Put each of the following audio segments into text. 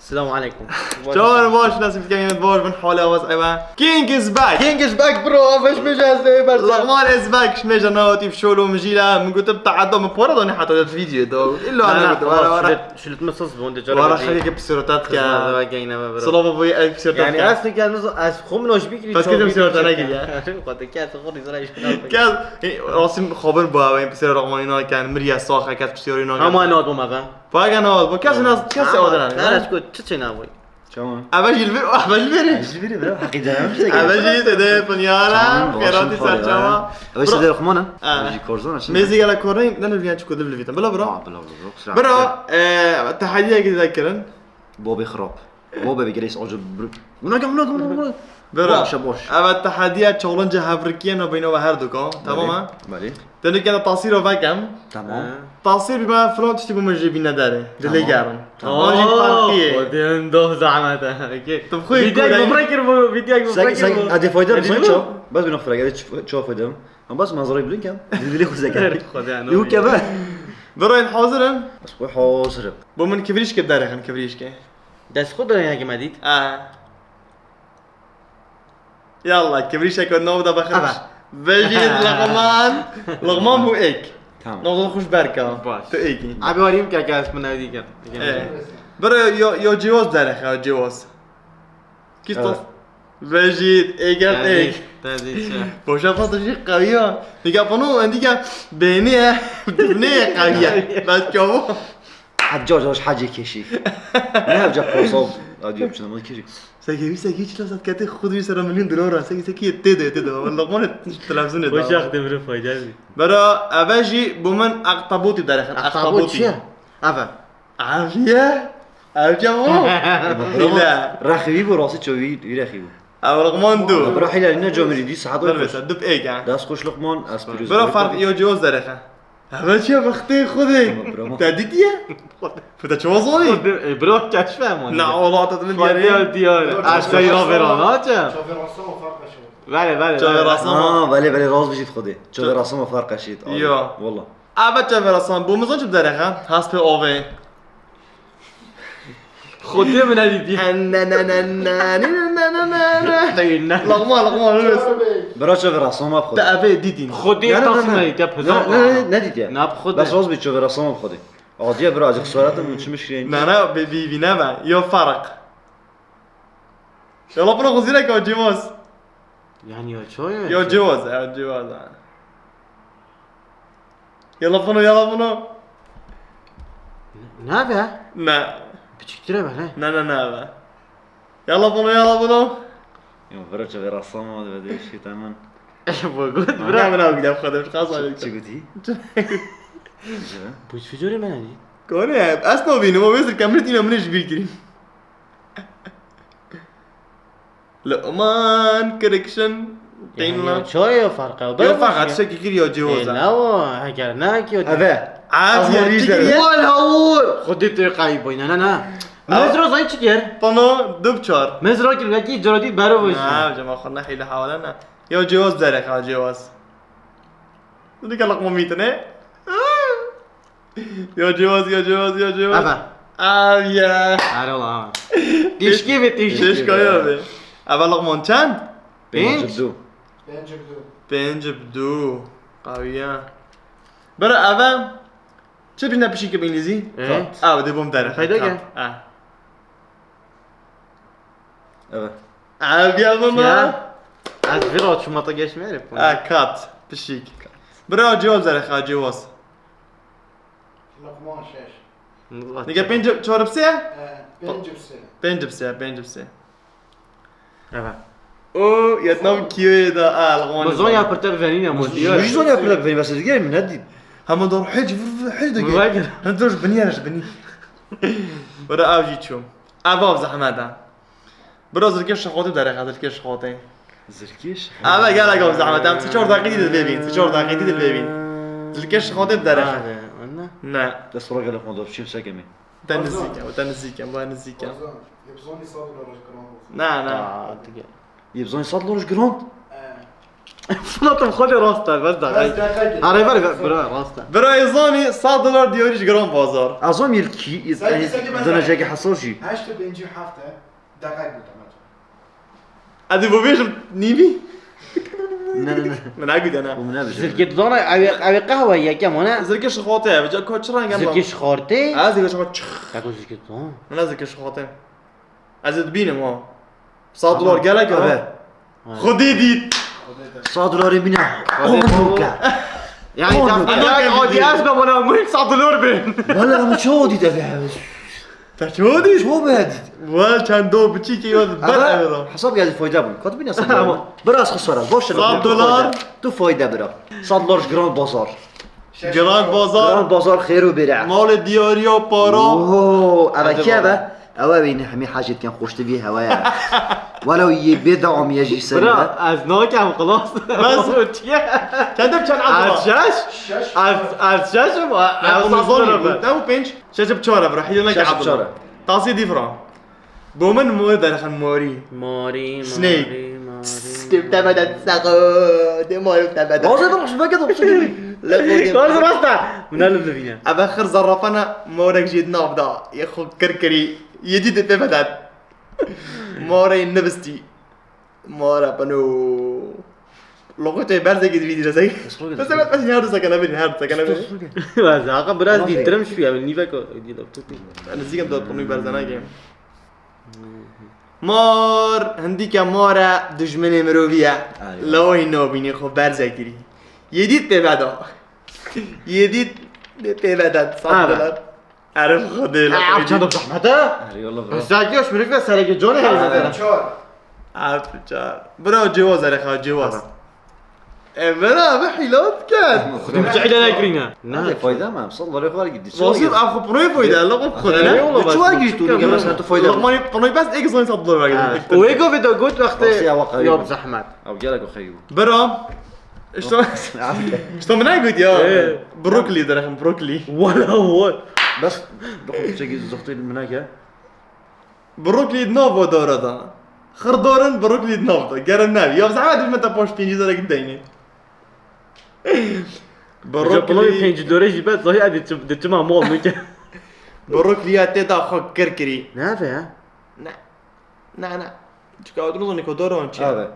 السلام عليكم. شلون باش ناس بتكلم باش من حوله وصعبه كينج از باك كينج از باك برو فاش مجهز لي برشا. لغمان از باك شميجا نوتي بشولو مجيلا من قلت بتاع عندهم بوردوني حتى الفيديو دو الا انا قلت ورا شلت مصص بوند ورا خليك بسيروتات كا صلوبه بوي بسيروتات يعني اصلا كان از خمنوش بيكري بس كده بسيروتات انا قلت قلت كاس خوري زراي كان راسم خبر باوين بسير رغمانينا كان مريا صاخه كانت بسيرينا اما نوت بما باقا نوت بكاس ناس كاس اودنا انا اسكت تشناوي شلون؟ اباجي الفيديو اباجي الفيديو بلا حقيقة مش اباجي تدي بنيانا خيراتي سرچاوا بس ده رحمانا آه. بيجي كورزون عشان ميزي على كورين انا اللي تشكو دبل فيتا بلا برا بلا برا التحدي كده ذكرن بوبي خراب بوبي بيجلس عجب منو برا باش ابا التحدي تشالنج هافريكيان وبينه وهردوكو تمام بالي تاني كده تصير فاكم تمام تصير بما فرونت تجيبوا مجيبين داري دلي قارن ودين دو زعمته اوكي طب خوي فيديو مفكر فيديو ساق هذه فايدة بس شو بس بنخفر قاعد تشوف فايدة هم بس منظري بلينكم اللي هو زكاة يو كمان برا الحاضرن بس هو حاضر بومن كفريش كداري خن كفريش كي داس خد يا جماعه يلا كبريش هيك نوضة بخرج بجي لغمان هو هيك تمام نوضة خوش بركة باش. تو هيكي ابي اوريهم كاس من هذيك برا يو جواز دارخ يو جواز كيف تص بجيت ايجر ايك وشافت شيء قوية ديكا بنو عندك بينية بنية قوية بس كمو حد جورج حاجة كيشي ما بجاب كورسوب أديو بشنا ما كيشي ساكي چلا سات كاتي خود $100 مليون ساكي تده والله ما تلفزون وش ده اخدم رو فايدة برا اباجي بومن اقطبوتي دارخ اقطبوتي افا عافية أرجعوا لا راخي براسي شوي راخي أو لقمان دو بروح إلى لنا جامري دي ساعات بس دب إيه يعني داس خوش لقمان أسبيروس برا فرق يو جوز دارخه هذا شيء بختي خذي تاديتيا فتشوزوني برو كاش فاهم لا والله تدمن ديال ديال اشتري رافيرانات بله شوفي راسهم بالي راس بيجي خدي شوفي راسهم فرق شيء يو والله أبد شوفي راسهم بو مزون شو بدارخه هاسبي أوفي خدي من هذه دي لغمان بس برا شوفي راسهم ما بخدي تأبي ديدين خدي تصمي تاب لا نديت يعني ناب خدي بس راس بيجي شوفي راسهم ما بخدي عادية برا عزيز صورات مش مشكلة لا بينما يو فرق يلا بنا غزيلك يا جيموس يعني شوية يا جواز يلا بنا نابع لا بتشتري بله لا يلا بنا يوم برا شوفي راسهم ما بدي شيء تمام ايش بقول برا من أوقات أخذ مش خاص عليك شو قلتي؟ بوش في جوري من هذه كوني أسمع بينه ما بيصير كاميرتي منش بيكري لقمان كريكشن يعني شوية فرقة يا فقط شكل كذي يا جواز لا هكرناك يا أبا عافية تكري والهور خدي تقاي بين انا مزرو زي تشير طنو دبشار مزرو كي جرادي بارو وش جماعة خلنا حيلة حوالنا يا جواز دارك يا جواز ذيك اللقمة ميتنا يا جواز ابا يا على الله تشكي ليش كايا أبا لقمة كان جدو بنج بدو قوية برا أبا شو بدنا بشيء بالإنجليزي؟ بدي بوم دارك هيدا أبا عافية ماما از فيروت شو ما طقاش معرف كات بشيك برا جواز دارك جواز لقمان شاش نيجا بنج شورب سيا بنجبسه بنج بسيا ابا او يتنام كيو دا لغمان بزون يا برتر فانينا موديال مش زوني أقول لك بني بس الجيم من هدي هم دور حج دقيقة مواجر ندورش بني برا أوجي تشوم أبا زحمة برا زركيش شخوتي دارك هذا زركيش شخوتي زركيش أبا قال لك زحمة سشور دقيقة البيبين سشور دقيقة البيبين زركيش شخوتي دارك انا لا بس رجع لك موضوع شيء ساكمي وتنزيكا يبزوني صادر ولا جرام لا يبزون يصاد لورش جراند فلاتم خودی راسته بس دقیق آره برا راسته برای زانی $100 دیاریش گرام بازار ازم یکی دنجه حساسي 8 بنجي هفته دقیق بودم ادی بو بیشم نیمی نه من اگید انا ومن ابجد زرقت دانا اوی قهوه یکم انا زرکش خاطه بجا کوچ رنگ زرقش خورته از دیگه شما تاكو زرقت دان من از زرکش خاطه از بینم ها $100 گله که خودی دید $100 بينا يعني أنا عادي اسمع وانا مهم $100 بين والله ما شو دي ده تا چو دید شو بدي وال چند دو بچی که یاد بر حساب قاعد فايده بن كاتبين $100 براس خساره باش $100 تو فايده برا $100 جراند بازار گران بازار جراند بازار خير وبرع مال دیاری و پارا اوه اما كيفا اوا بين همي حاجه كان خوشت فيه هوايا ولو يبدعم يجي سنه برا از ناكم خلاص بس چند چند از عضله شش از شش و از نظام تو بنش شجع بچاره بروح يلا شجع عضله بچاره. تاسي ديفران بومن مور دخل موري ماري سنيك. تبدأ سقود ما يبتدأ هذا بروح بقى بسوي خلاص راسته من اللي ابخر زرفنا مورك جيد نابدا يخو كركري يجي تبدأ موري نبستي مورا بنو لغته برزه كده فيديو زي بس بس هذا سكن بيني هذا سكن بيني بس عقب براس دي ترمش فيها من نيفك دي لابتوبي انا زي كم دوت بنو برزنا جيم مار هندي كمارا دجمن مروفيا لو هنو بيني خو برزه كده يديت ببدا يديت ببدا $100 عارف خدي عارف چند زحمته يلا برا ساجيش مريفه سرق جون هي چهار عارف چار برا جواز رخا جواز برا بحيلات كان متعيد انا كرينا هذا فايدة ما صلى الله عليه قديش واصل اخو بروي فايده لا خدنا شو واقف تقول لي مثلا تو فايدة لقماني قنوي بس اكس زين $100 ويجو فيديو قلت وقت وقتها وقع يوم زحمت او جالك وخيو برا شلون من قلت يا بروكلي درهم بروكلي ولا هو بس بخو شيء زغطين من هناك بروكلي نوفو دوردا خردورن بروكلي نوفو قرن نبي يا زعما دي متى بوش بينجي زرق ديني بروكلي $5 جيبت صحيح ادي تجمع مول منك بروكلي تيتا خو كركري نافع نا تشكاو تنظن كودورو انت هذا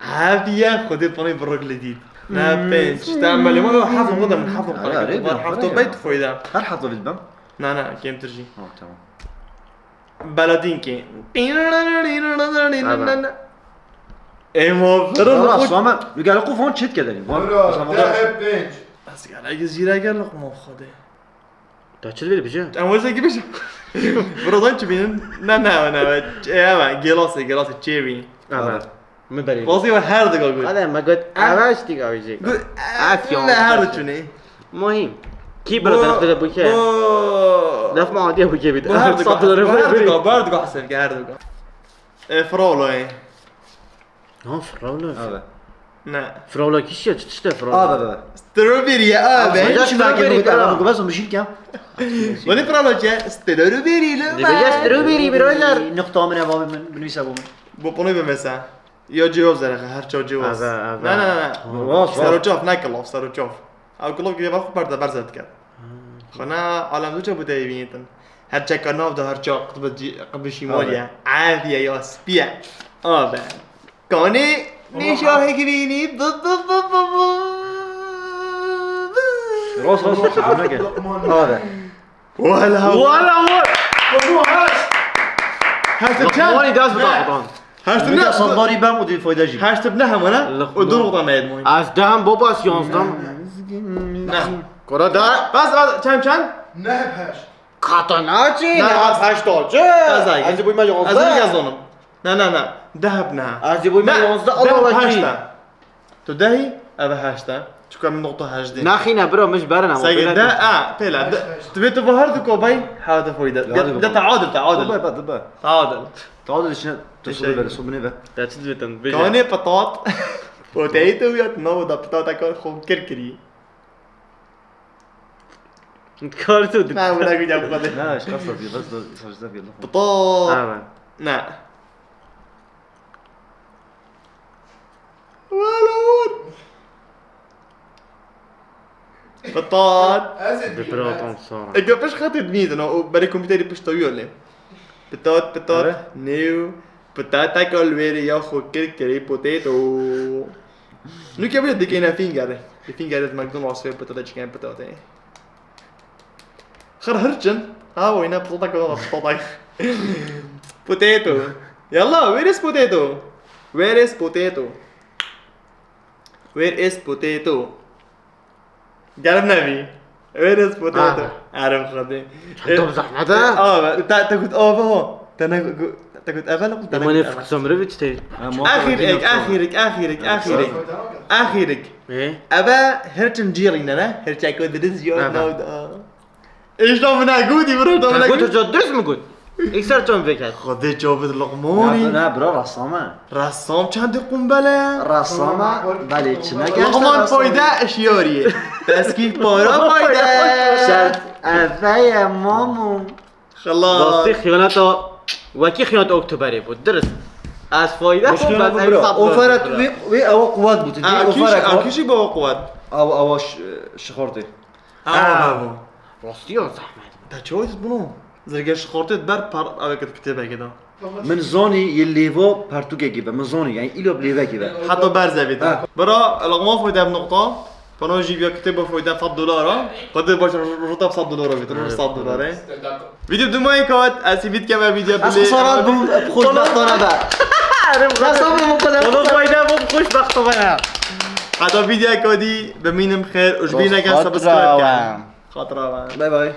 عافية خذي طني بروكلي دي نا بنش تعمل ما حافظ غدا من حافظ حافظ بيت فويدا هل حطوا في البام؟ نا كيم ترجي تمام بلدينكي اي مو خلاص فرق فاهم قال لكم هون شت كذا برا ذهب بنج بس قال اجي زيرا قال لك مو خذي تاچل بيد بجا اول زي كيفاش برضان تبين نا انا جلاسي تشيبي ما بري واصي هارد اقول هذا ما قلت عواش تيجا ويجي لا هارد شنو مهم كي بلا تنقل ابوك نف ما عادي ابوك بيد هارد صدر بارد حسن هارد فرولو اي ها فراولا هذا نا فراولا كيش تشتا فراولا هذا ستروبيري يا ابي شو باقي بس مشيت كم ولي فرولو جا ستروبيري لا بيجا ستروبيري برولر نقطة من أبوي من يسابون بقولي بمسا يا جوز هر چو جوز هذا- لا واصل. سرو چوف نکلوف سرو چوف او کلوف که وقت برد برزد کرد خنا عالم دو چه بوده بینیتن هر چه کناف ده هر چه قبل شمالیا عافیه یا سپیه آبه کانی نشاهی که بینی راس هناك هذا ولا ولا هو هشت ماني بچند داس بطاقطان هشت من نه صداري بام ودي فايدة جي هشت بنهم انا ودور غطا ماید مهم از دهم بابا سيانزدم نه كرة دا بس چند نهب هشت قطناتي نه، نه هشتاچه ازاي از بوی ما از یازده يزونم نه دهب نه از بوی ما یازده الله وكيل تو دهي ابا هاشتا شو كان من نقطة هاشدين ناخي نبرو مش برنا سايق ده بيلا تبي تظهر دكو باي حاول فويدا ده تعادل تعادل تعادل شنو تصل بلا صوب نيفا تاتشدبتن كوني بطاط وتايتو يا نو ده بطاطا كون خو كركري كارتو ما ولا كنت ابو قدر لا ايش قصدي بس سجدت يلا بطاط نا ولا ود بطاط ازيد ببراطم صار اجا باش خاطر ميد انا بري كمبيوتر باش طويل لي بطاط نيو بطاطا كل ويري يا خو كركري بوتيتو Nu kan vi inte dyka in en fingare. Det fingaret McDonald's för potato chicken potato. خر هرجن ها وين بطاطا كلها بطاطا potato يلا where is potato where is potato where is potato قال النبي where is potato عارف خدي عندهم زحمة ده انت كنت هو انت كنت قبل ما نفك سمرفيتش تاني اخرك ايه ابا هرتن جيرينا لا هرتن كود ديز يو نو ايش لو من اقودي برو قلت من جو درس مقول اكسر توم فيك خذي جوب اللقموني لا برا رسامة رسام چند قنبله رسامة بله چنه لقمان فایده اشیاریه بس کی پارا فایده شرط اوه مامو خلاص راستی خیانت وکی خیانت اکتبری بود درست از فایده مش خب خیانت بس برا حساب اوفرت وی او قوات بود دی اوفرت کیشی با قوت او شخورتی راستی ها زحمت تا چویس بنو زرگش خورتت بر پر اوه کت کتبه کده من زوني يلي فو بارتوكي كيبا من زوني يعني إلو بليفا كيبا حتى برزه بيتا برا لقمان فایده بنقطه فانا جيب يا كتبه فایده $100 قد باش رطب $100 بيتر $100 فيديو دومای کات اسی وید که ویدیو از خسارات بخوش بختانه با رسام مقدم خدا فایده بود خوش بخت بنا حتی ویدیو کادی بمینم خیر اجبی نکن سبسکرایب کن خاطر باي باي